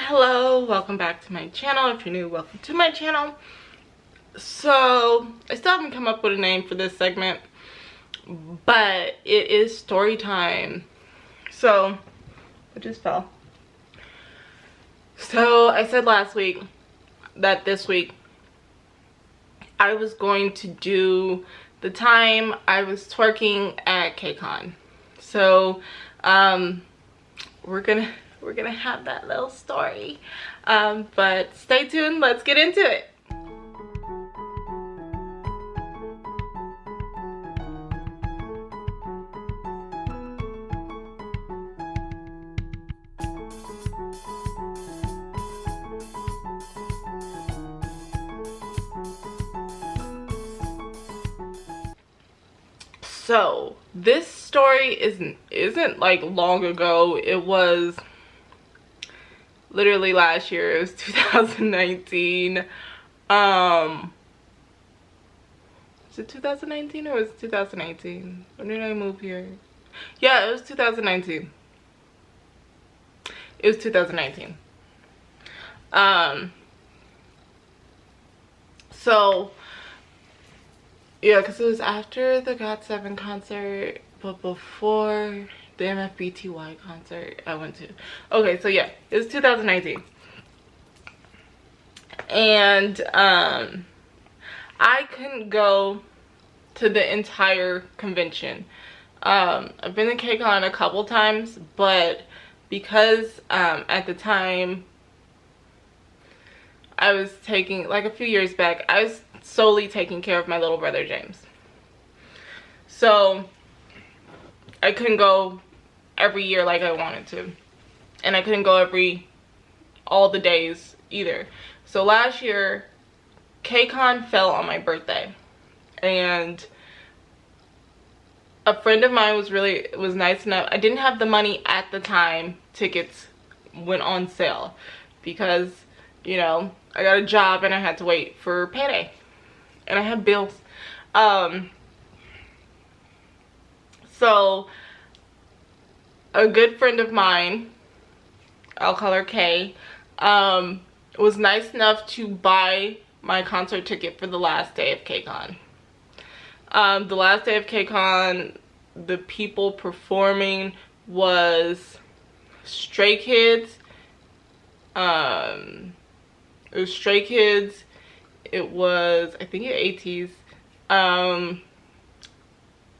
Hello, welcome back to my channel. If you're new, welcome to my channel. So I still haven't come up with a name for this segment, but it is story time. So it just fell. So I said last week that this week I was going to do the time I was twerking at Kcon. So we're gonna have that little story, but stay tuned. Let's get into it. So this story isn't like long ago. It was literally last year. It was 2019. Is it 2019 or was it 2018? When did I move here? Yeah, it was 2019. It was 2019. So yeah, because it was after the Got7 concert, but before the MFBTY concert I went to. Okay, so yeah, it was 2019. And I couldn't go to the entire convention. I've been to Kcon a couple times, but because at the time I was taking, like a few years back, I was solely taking care of my little brother James. So I couldn't go every year like I wanted to, and I couldn't go all the days either. So last year Kcon fell on my birthday, and a friend of mine was nice enough. I didn't have the money at the time. Tickets went on sale because, you know, I got a job and I had to wait for payday, and I had bills. So a good friend of mine, I'll call her Kay, was nice enough to buy my concert ticket for the last day of Kcon. The last day of Kcon, the people performing was Stray Kids. It was Stray Kids. It was, I think, ATEEZ.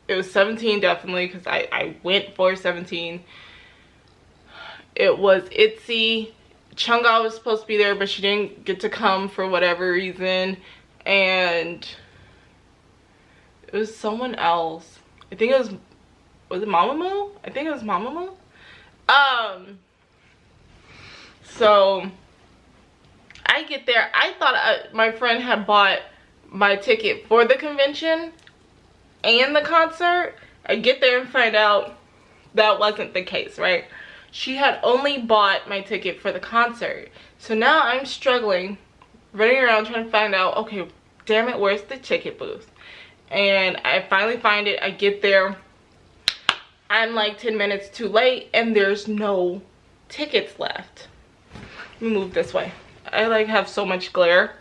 It was 17 definitely, because I went for 17. It was ITZY. Chungha was supposed to be there, but she didn't get to come for whatever reason. And it was someone else. I think it was it Mamamoo? I think it was Mamamoo. So I get there. I thought my friend had bought my ticket for the convention and the concert. I get there and find out that wasn't the case, right? She had only bought my ticket for the concert. So now I'm struggling, running around trying to find out, okay, damn it, where's the ticket booth? And I finally find it. I get there. I'm like 10 minutes too late, and there's no tickets left. Let me move this way. I like have so much glare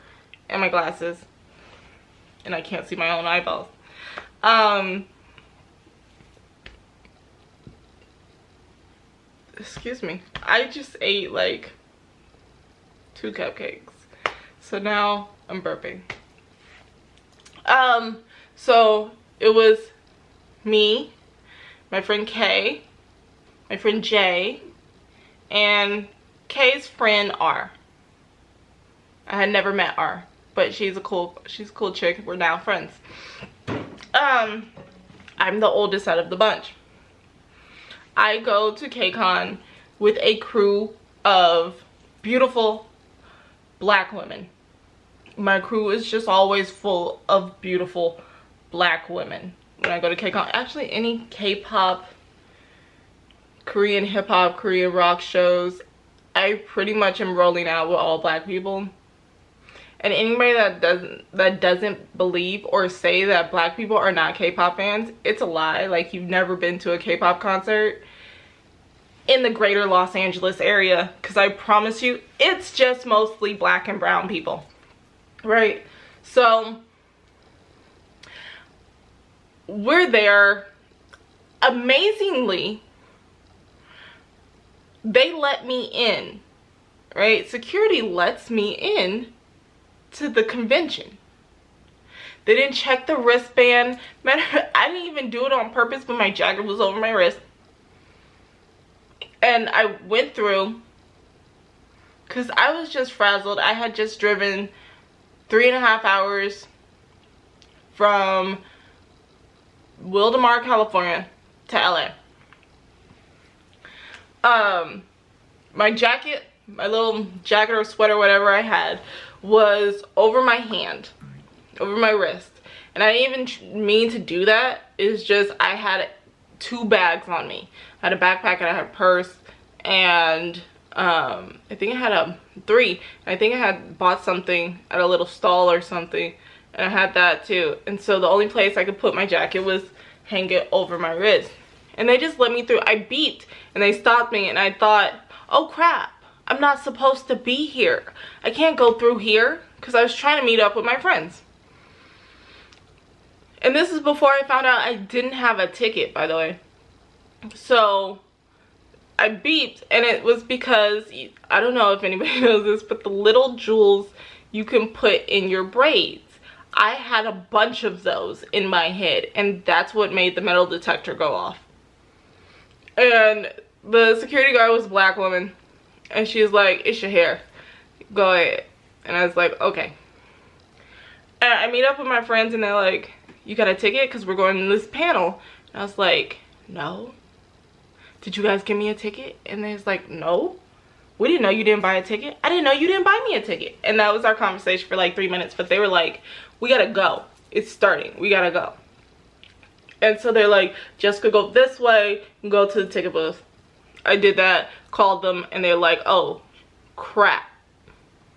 in my glasses, and I can't see my own eyeballs. Excuse me. I just ate like 2 cupcakes, so now I'm burping. So it was me, my friend Kay, my friend Jay, and Kay's friend R. I had never met R, but she's a cool chick. We're now friends. I'm the oldest out of the bunch. I go to Kcon with a crew of beautiful black women. My crew is just always full of beautiful black women when I go to Kcon. Actually, any K-pop, Korean hip-hop, Korean rock shows, I pretty much am rolling out with all black people. And anybody that doesn't believe or say that black people are not K-pop fans, it's a lie. Like, you've never been to a K-pop concert, in the greater Los Angeles area, because I promise you it's just mostly black and brown people, right? So we're there. Amazingly, they let me in, right? Security lets me in to the convention. They didn't check the wristband. I didn't even do it on purpose, but my jacket was over my wrist. And I went through, because I was just frazzled. I had just driven 3.5 hours from Wildomar, California to LA. My jacket, my little jacket or sweater, whatever I had, was over my hand, over my wrist. And I didn't even mean to do that. It's just I had 2 bags on me. I had a backpack and I had a purse, and I think I had 3. I think I had bought something at a little stall or something, and I had that too. And so the only place I could put my jacket was hang it over my wrist. And they just let me through. I beeped and they stopped me, and I thought, oh crap, I'm not supposed to be here. I can't go through here, because I was trying to meet up with my friends. And this is before I found out I didn't have a ticket, by the way. So I beeped, and it was because, I don't know if anybody knows this, but the little jewels you can put in your braids, I had a bunch of those in my head, and that's what made the metal detector go off. And the security guard was a black woman, and she was like, it's your hair, go ahead. And I was like, okay. And I meet up with my friends, and they're like, you got a ticket? Because we're going to this panel. And I was like, no. Did you guys give me a ticket? And they was like, no. We didn't know you didn't buy a ticket. I didn't know you didn't buy me a ticket. And that was our conversation for like 3 minutes. But they were like, we gotta go. It's starting. We gotta go. And so they're like, Jessica, go this way and go to the ticket booth. I did that, called them, and they're like, oh, crap.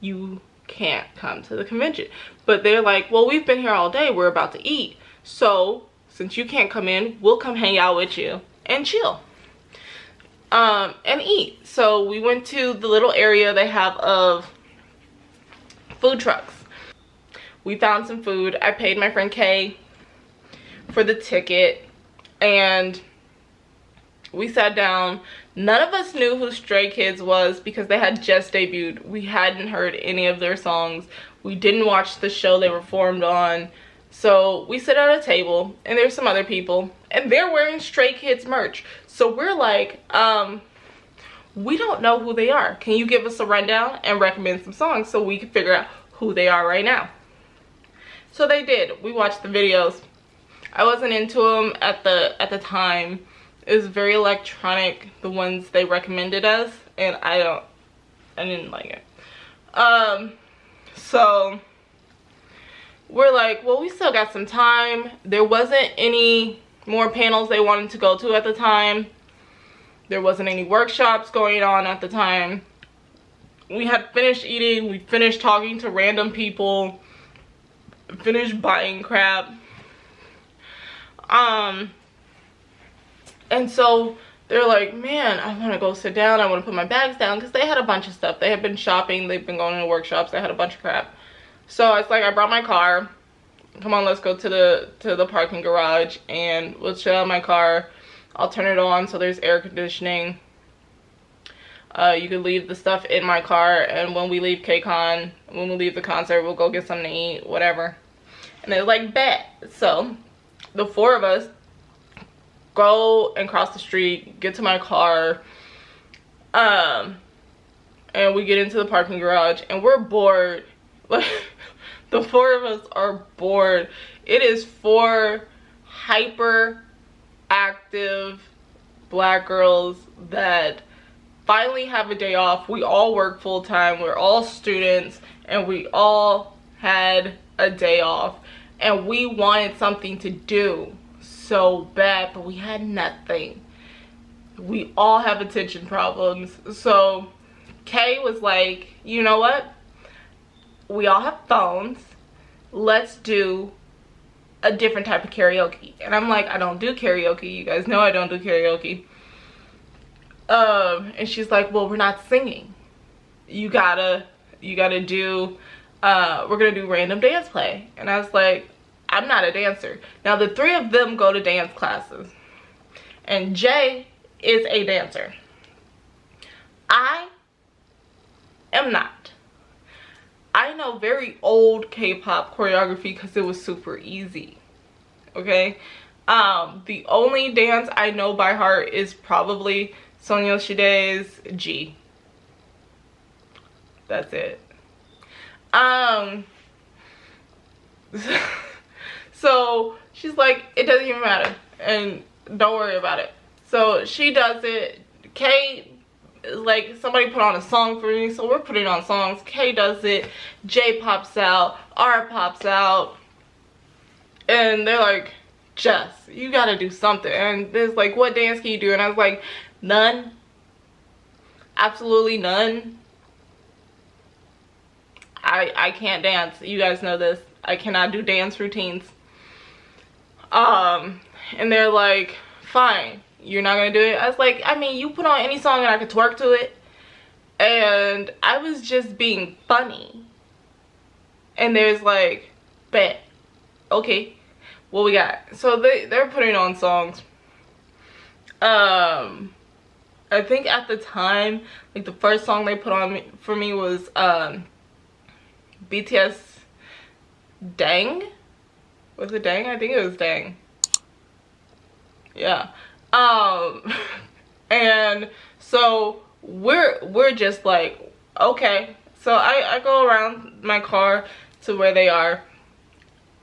You can't come to the convention. But they're like, well, we've been here all day. We're about to eat. So since you can't come in, we'll come hang out with you and chill. And eat. So we went to the little area they have of food trucks. We found some food. I paid my friend Kay for the ticket, and we sat down. None of us knew who Stray Kids was because they had just debuted. We hadn't heard any of their songs. We didn't watch the show they were formed on. So we sit at a table, and there's some other people, and they're wearing Stray Kids merch. So we're like, we don't know who they are. Can you give us a rundown and recommend some songs so we can figure out who they are right now? So they did. We watched the videos. I wasn't into them at the time. It was very electronic, the ones they recommended us, and I didn't like it. So we're like, well, we still got some time. There wasn't any more panels they wanted to go to at the time. There wasn't any workshops going on at the time. We had finished eating. We finished talking to random people. Finished buying crap. And so they're like, man, I want to go sit down. I want to put my bags down, because they had a bunch of stuff. They had been shopping. They've been going to workshops. They had a bunch of crap. So it's like, I brought my car. Come on, let's go to the parking garage, and we'll chill in my car. I'll turn it on so there's air conditioning. You can leave the stuff in my car, and when we leave Kcon, when we leave the concert, we'll go get something to eat, whatever. And they're like, bet. So the 4 of us go and cross the street, get to my car, and we get into the parking garage, and we're bored. Like, the 4 of us are bored. It is 4 hyper active black girls that finally have a day off. We all work full-time. We're all students, and we all had a day off, and we wanted something to do so bad, but we had nothing. We all have attention problems. So Kay was like, you know what, we all have phones, let's do a different type of karaoke. And I'm like, I don't do karaoke. You guys know I don't do karaoke. And she's like, well, we're not singing. You gotta do, we're gonna do random dance play. And I was like, I'm not a dancer. Now the three of them go to dance classes, and Jay is a dancer. I am not. I know very old K-pop choreography because it was super easy. Okay? The only dance I know by heart is probably Song Yoshidae's G. That's it. So she's like, it doesn't even matter, and don't worry about it. So she does it. Kay, like, somebody put on a song for me, so we're putting on songs. Kay does it. Jay pops out. R pops out. And they're like, Jess, you gotta do something. And there's like, what dance can you do? And I was like, none. Absolutely none. I can't dance. You guys know this. I cannot do dance routines. And they're like, fine, you're not gonna do it? I was like, I mean, you put on any song and I could twerk to it. And I was just being funny. And there's like, bet. Okay, what we got? So they're putting on songs. I think at the time, like, the first song they put on for me was BTS Dang. Was it Dang? I think it was Dang. Yeah. And so we're just like, okay. So I go around my car to where they are.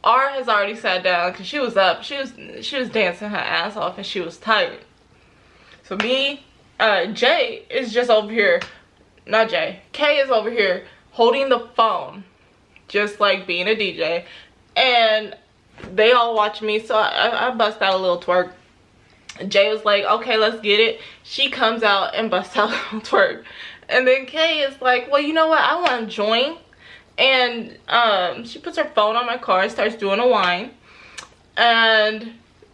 R has already sat down because she was up. She was dancing her ass off and she was tired. So me, Jay is just over here. Not Jay. Kay is over here holding the phone, just like being a DJ. And they all watch me, so I bust out a little twerk. Jay was like, okay, let's get it. She comes out and busts out a little twerk. And then Kay is like, well, you know what? I want to join. And she puts her phone on my car and starts doing a whine. And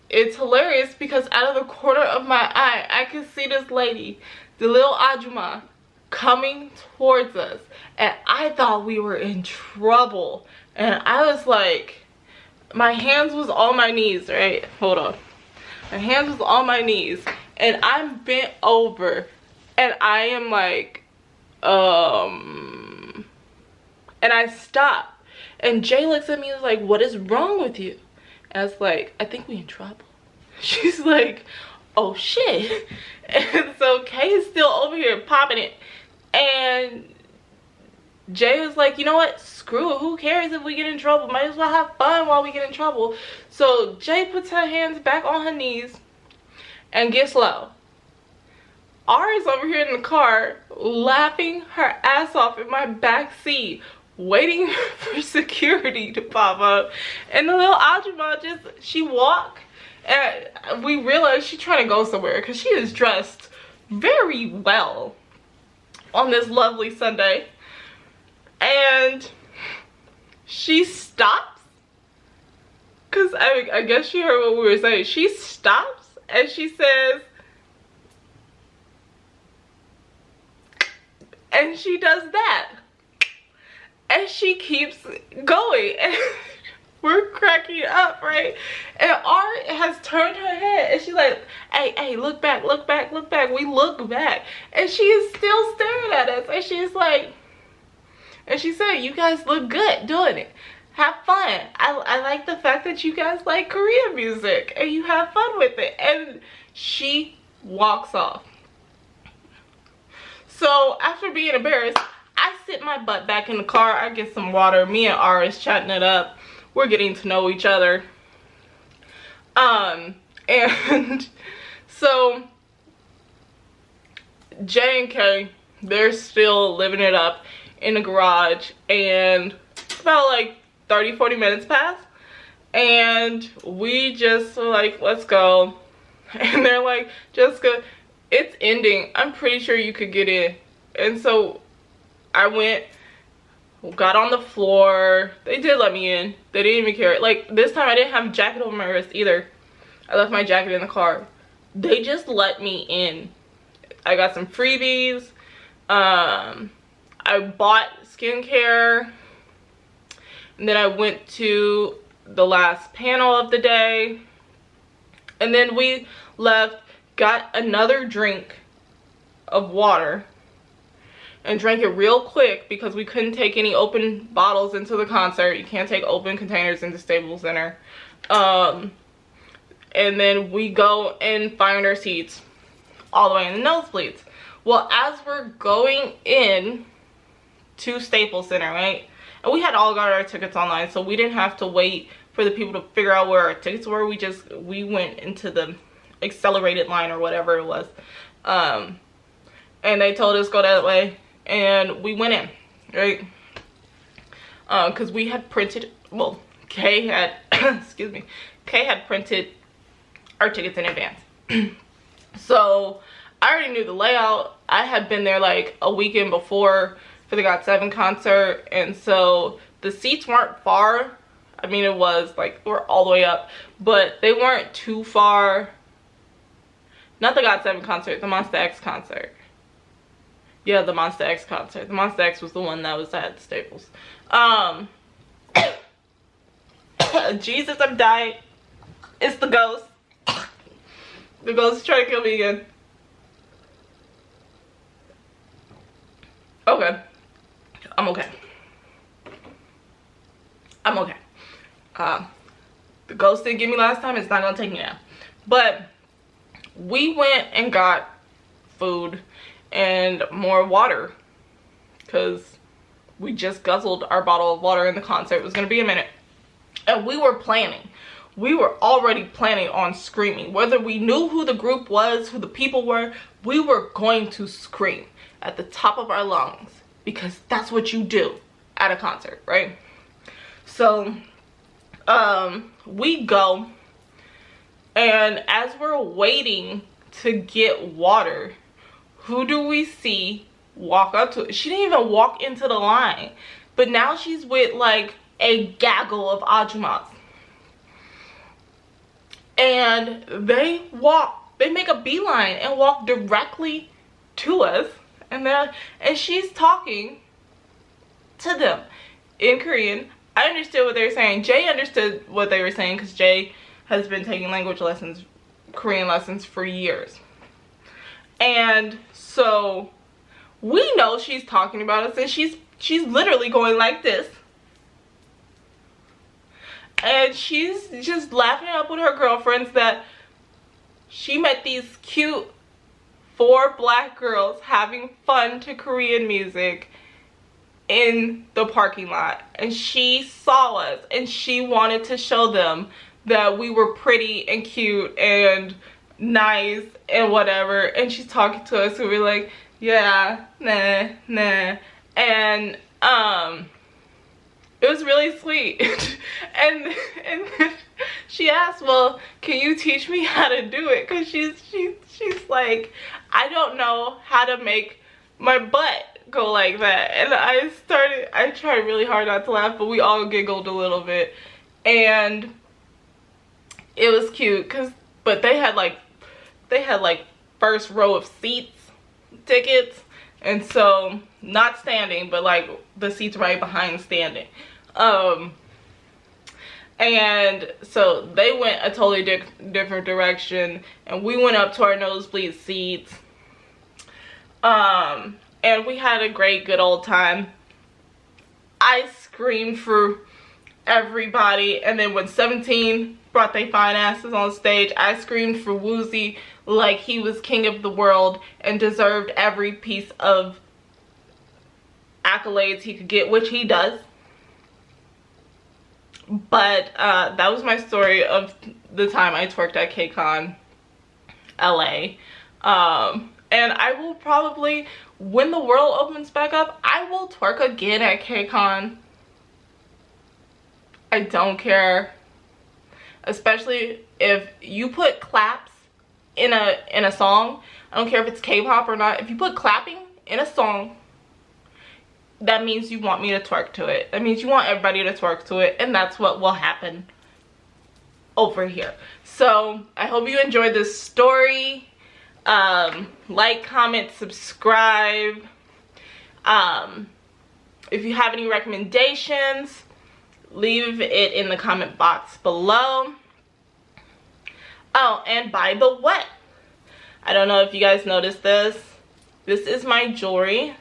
it's hilarious because out of the corner of my eye, I can see this lady, the little Ajuma, coming towards us. And I thought we were in trouble. And I was like, my hands was on my knees, right? Hold on. My hands was on my knees. And I'm bent over. And I am like, and I stop. And Jay looks at me and is like, what is wrong with you? And I was like, I think we in trouble. She's like, oh shit. And so Kay is still over here popping it. And Jay was like, you know what? Screw it. Who cares if we get in trouble? Might as well have fun while we get in trouble. So Jay puts her hands back on her knees and gets low. R is over here in the car laughing her ass off in my back seat, waiting for security to pop up. And the little Ajuma just, she walked, and we realized she's trying to go somewhere because she is dressed very well on this lovely Sunday. And she stops, because I guess she heard what we were saying. She stops and she says, and she does that. And she keeps going. And we're cracking up, right? And R has turned her head and she's like, hey, look back, look back, look back. We look back. And she is still staring at us. And she's like, and she said, you guys look good doing it. Have fun. I like the fact that you guys like Korean music and you have fun with it. And she walks off. So after being embarrassed, I sit my butt back in the car. I get some water. Me and R is chatting it up. We're getting to know each other. And so J and K, they're still living it up in the garage, and about like 30-40 minutes pass, and we just were like, let's go. And they're like, Jessica, it's ending. I'm pretty sure you could get in. And so I went, got on the floor. They did let me in. They didn't even care. Like, this time I didn't have a jacket over my wrist either. I left my jacket in the car. They just let me in. I got some freebies. I bought skincare. And then I went to the last panel of the day. And then we left, got another drink of water. And drank it real quick because we couldn't take any open bottles into the concert. You can't take open containers into Staples Center. And then we go and find our seats all the way in the nosebleeds. Well, as we're going in to Staples Center, right? And we had all got our tickets online, so we didn't have to wait for the people to figure out where our tickets were. We went into the accelerated line or whatever it was. And they told us go that way. And we went in, right? Because we had printed, well, Kay had, excuse me, Kay had printed our tickets in advance. So I already knew the layout. I had been there like a weekend before for the GOT7 concert. And so the seats weren't far. I mean, it was like, we're all the way up. But they weren't too far. Not the GOT7 concert, the Monsta X concert. Yeah, the Monsta X concert. The Monsta X was the one that was at Staples. Jesus, I'm dying. It's the ghost. The ghost is trying to kill me again. Okay. I'm okay. I'm okay. The ghost didn't get me last time. It's not gonna take me now. But we went and got food and more water because we just guzzled our bottle of water in the concert. It was gonna be a minute. And we were already planning on screaming. Whether we knew who the group was, who the people were, we were going to scream at the top of our lungs because that's what you do at a concert, right? So we go, and as we're waiting to get water, who do we see walk up to it? She didn't even walk into the line, but now she's with like a gaggle of Ajumas. And they make a beeline and walk directly to us. And she's talking to them in Korean. I understood what they were saying. Jay understood what they were saying because Jay has been taking language lessons, Korean lessons for years. And so we know she's talking about us, and she's literally going like this. And she's just laughing up with her girlfriends that she met these cute 4 black girls having fun to Korean music in the parking lot. And she saw us and she wanted to show them that we were pretty and cute and nice and whatever. And she's talking to us and we're like, yeah, nah. And it was really sweet. and she asked, well, can you teach me how to do it? Because she's like, I don't know how to make my butt go like that. And I tried really hard not to laugh, but we all giggled a little bit. And it was cute but they had like first row of seats tickets. And so, not standing, but like the seats right behind standing. And so they went a totally different direction, and we went up to our nosebleed seats. And we had a good old time. I screamed for everybody, and then when 17 brought they fine asses on stage, I screamed for Woozy like he was king of the world and deserved every piece of accolades he could get, which he does. But that was my story of the time I twerked at Kcon LA. And I will probably, when the world opens back up, I will twerk again at Kcon. I don't care. Especially if you put claps in a song. I don't care if it's K-pop or not. If you put clapping in a song, that means you want me to twerk to it. That means you want everybody to twerk to it. And that's what will happen over here. So I hope you enjoyed this story. Like, comment, subscribe. If you have any recommendations, leave it in the comment box below. Oh, and by the way, I don't know if you guys noticed this. This is my jewelry.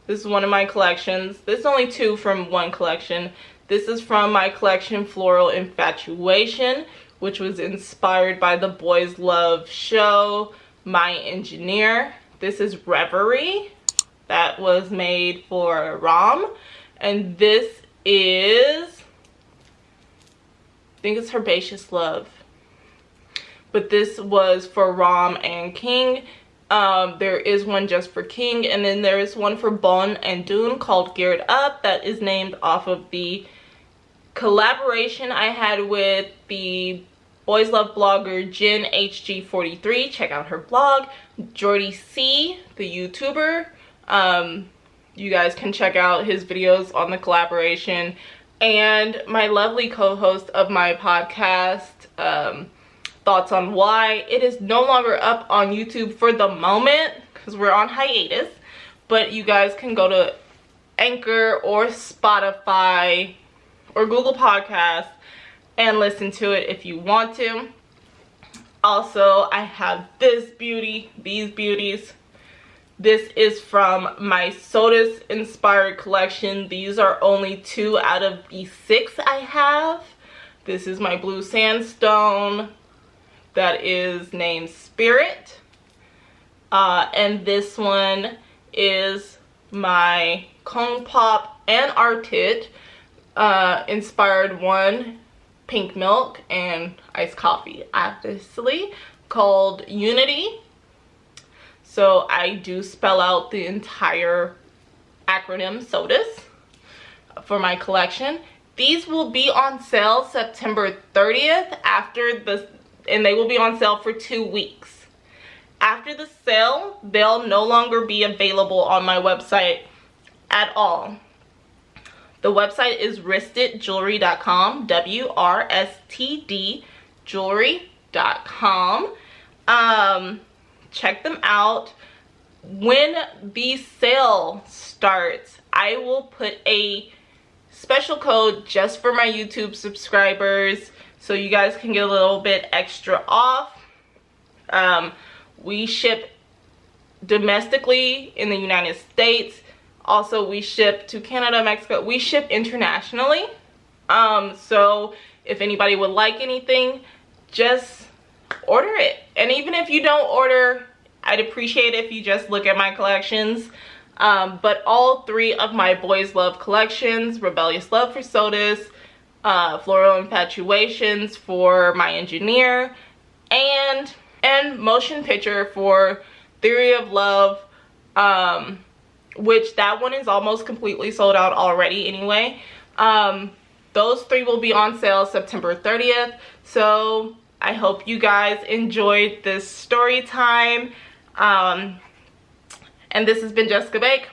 This is one of my collections. There's only two from one collection. This is from my collection Floral Infatuation, which was inspired by the Boys Love show, My Engineer. This is Reverie. That was made for Rom. And this is, I think it's Herbaceous Love. But this was for Rom and King. There is one just for King, and then there is one for Bon and Dune called Geared Up that is named off of the collaboration I had with the Boys Love blogger Jen HG43. Check out her blog. Jordy C, the YouTuber. You guys can check out his videos on the collaboration. And my lovely co-host of my podcast, Thoughts on Why. It is no longer up on YouTube for the moment because we're on hiatus, but you guys can go to Anchor or Spotify or Google Podcasts and listen to it if you want to. Also, I have this beauty, these beauties. This is from my Sodas inspired collection. These are only 2 out of the 6 I have. This is my blue sandstone that is named Spirit. And this one is my Cone Pop and Artit inspired one, pink milk and iced coffee, obviously, called Unity. So I do spell out the entire acronym SODAS for my collection. These will be on sale September 30th and they will be on sale for 2 weeks. After the sale, they'll no longer be available on my website at all. The website is wristedjewelry.com, WRSTD jewelry.com. Check them out. When the sale starts, I will put a special code just for my YouTube subscribers so you guys can get a little bit extra off. We ship domestically in the United States. Also, we ship to Canada, Mexico. We ship internationally. So if anybody would like anything, just order it. And even if you don't order, I'd appreciate it if you just look at my collections. But all 3 of my Boys Love collections, Rebellious Love for Sodas, Floral Infatuations for My Engineer, and Motion Picture for Theory of Love, which that one is almost completely sold out already anyway. Those 3 will be on sale September 30th. So I hope you guys enjoyed this story time. And this has been Jessica Baek.